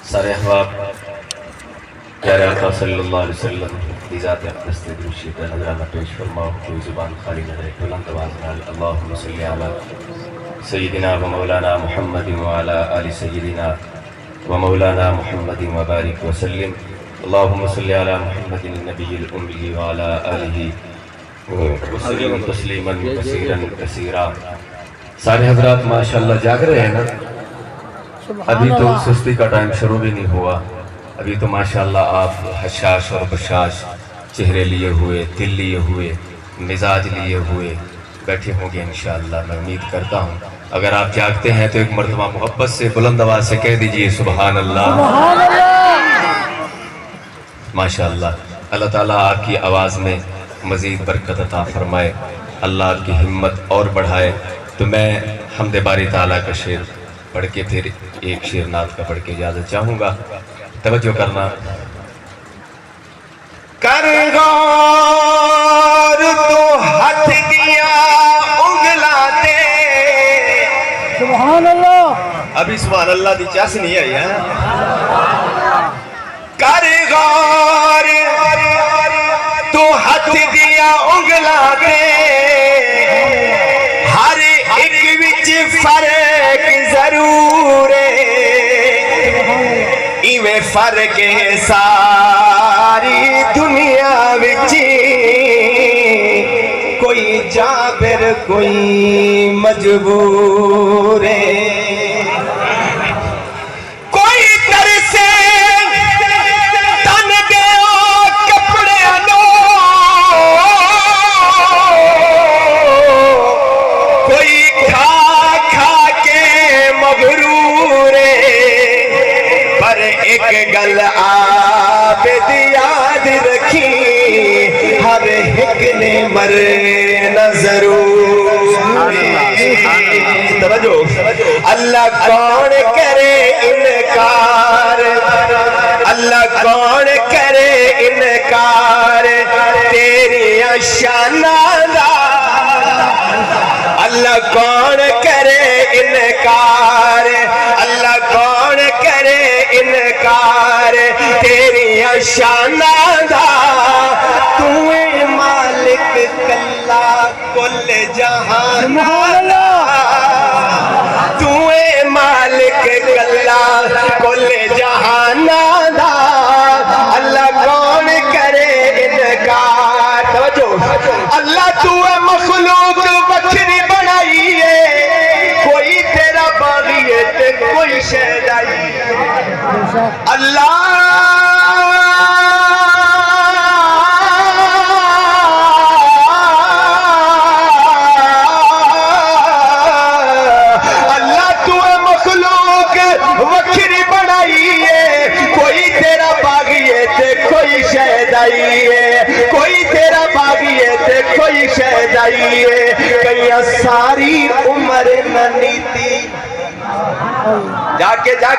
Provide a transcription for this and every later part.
سارے احباب پیارے آقا صلی اللہ علیہ وسلم کی ذات اقدس تے درود شریف دا نظرانہ پیش فرماؤ کوئی زبان خالی نہ رہے بلند آواز نال اللہم صلی علی سیدنا و مولانا محمد وعلی آل سیدنا و مولانا محمد وبارک وسلم اللہم صلی علی محمد النبی الأمی وعلی آلہ وسلم تسلیما کثیرا کثیرا۔ سارے حضرات ماشاءاللہ جاگ رہے ہیں نا؟ ابھی تو سستی کا ٹائم شروع بھی نہیں ہوا، ابھی تو ماشاءاللہ آپ حشاش اور بشاش چہرے لیے ہوئے، دل لیے ہوئے، مزاج لیے ہوئے بیٹھے ہوں گے انشاءاللہ۔ میں امید کرتا ہوں اگر آپ جاگتے ہیں تو ایک مرتبہ محبت سے بلند آواز سے کہہ دیجئے سبحان اللہ۔ ماشاءاللہ اللہ تعالیٰ آپ کی آواز میں مزید برکت عطا فرمائے، اللہ آپ کی ہمت اور بڑھائے۔ تو میں حمد باری تعالیٰ کا شعر پڑھ کے پھر ایک شعر نعت کا پڑھ کے اجازت چاہوں گا، توجہ کرنا۔ کر غور تو ہاتھ دیا انگلاتے، سبحان اللہ۔ ابھی سبحان اللہ دی چاس نہیں آئی ہے۔ کر غور تو ہاتھ دیا انگلاتے، ہر ایک وچ فرق ضرور ہے، ایویں فرق ہے ساری دنیا وچ، کوئی جابر کوئی مجبور ہے، کوئی ترسے تن دے کپڑے نو، کوئی کھا کھا کے مغرور ہے، پر ایک گل عابد یاد رکھی، ہر ایک نے مرنا ضرور ہے۔ توجہ، اللہ کون کرے انکار، اللہ کون کرے انکار تیری شاناں دا، اللہ کون کرے انکار، اللہ کون کرے انکار تیری شاناں دا، تو اے مالک کلا کل جہان دا، تو اے مالک کلا کل جہان دا، اللہ کون کرے انکار۔ توجہ، اللہ تو اے مخلوق وکھری بنائی ہے، کوئی تیرا باغی ہے تے کوئی شہدائی ہے، اللہ اللہ تو اے مخلوق وکھری بنائی ہے، کوئی تیرا باغی ہے تے کوئی شہدائی ہے، کوئی تیرا باغی ہے تے کوئی شہدائی ہے، کئیاں ساری عمر نہ نیتی، جا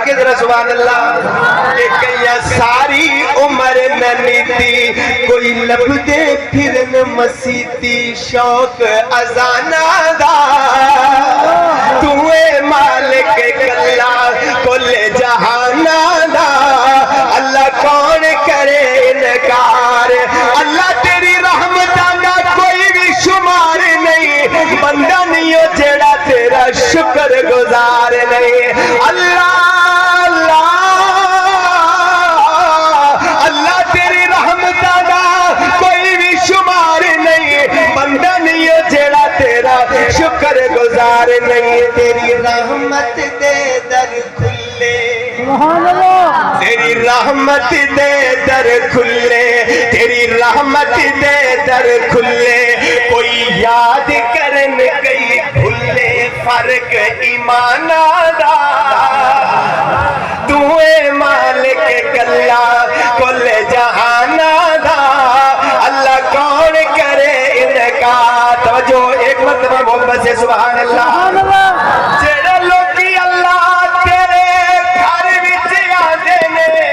کے ذرا سبحان اللہ، کہ کئیاں ساری عمر نہ نیتی، کوئی لب دے پھرن مسیتی شوق ازانا دا، تو اے مالک کلا کل جہانا دا، اللہ کون کرے انکار، اللہ تیری رحمتاں دا کوئی بھی شمار نہیں، بندہ نہیں ہو جیڑا تیرا شکر گزار نہیں، اللہ اللہ تیری رحمتاں دا کوئی بھی شمار نہیں، بندہ نہیں ہو جیڑا تیرا شکر گزار نہیں، تیری رحمت دے در کھلے، سبحان اللہ۔ تیری رحمت دے در کھلے، تیری رحمت دے در کھلے، کوئی یاد کرن کئی بھلے، فرق ایمان دا، تو اے مالک کلا کل جہان دا، اللہ کون کرے انکار۔ توجہ، ایک مرتبہ محبت سے سبحان اللہ۔ جڑے لوگی اللہ تیرے گھر وچ آندے نے،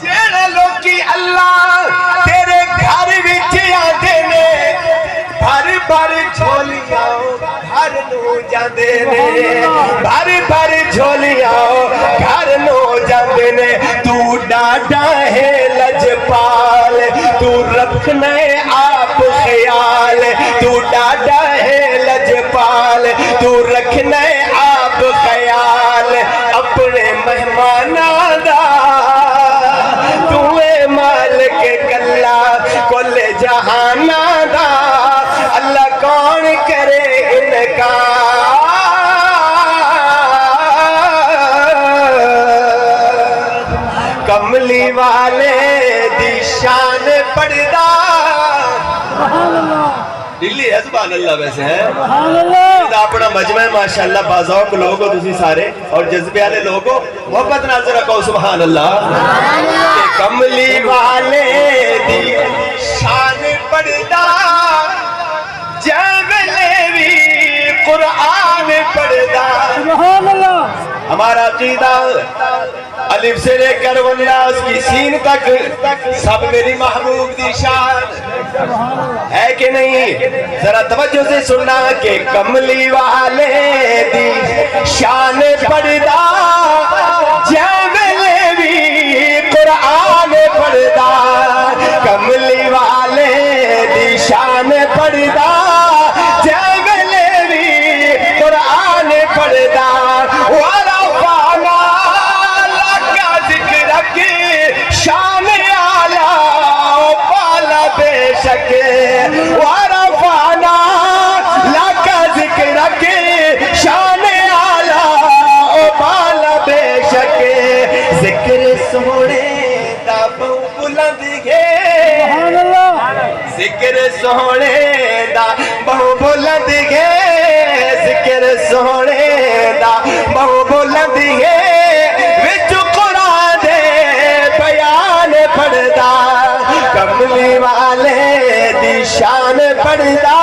جڑے لوگی اللہ تیرے گھر وچ آندے نے، بھر بھر جھولیاں گھر نو جاندے نے، بھر بھر جھولیاں گھر نو ڈاڈا ہے لجپال تو رکھنا آپ خیال تو ڈاڈا ہے لجپال تو رکھنا آپ خیال اپنے مہماناں دا تو اے مالک کلا کل جہاناں دا اللہ کون کرے انکار کملی والے دی شان پڑھدا دلی ہے سبحان اللہ ویسے ہے اپنا مجمع ماشاءاللہ بازوق لوگ ہو تسی سارے اور جذبے والے لوگ ہو محبت نال ذرا کہو سبحان اللہ کملی والے دی شان پڑھدا جاویلے بھی قرآن پڑھدا سبحان اللہ ہمارا عقیدہ الف سے لے کر والناس کی سین تک سب میری محبوب دی شان ہے کہ نہیں ذرا توجہ سے سننا کہ کملی والے دی شان پڑھدا جاویلے بھی قرآن پڑھدا کملی والے دی شان پڑھدا جاویلے بھی قرآن پڑھدا ورفعنا لک ذکرک شان اعلی بالا بے شک ورفعنا لک ذکرک شان اعلی بالا بے شک ذکر سونے دا بہو بلند ہے ذکر سونے دا بہو بلند ہے ذکر سونے دا بہو بلند ہے وچ قرآن دے بیان پڑھدا کملی والے دی شان پڑھدا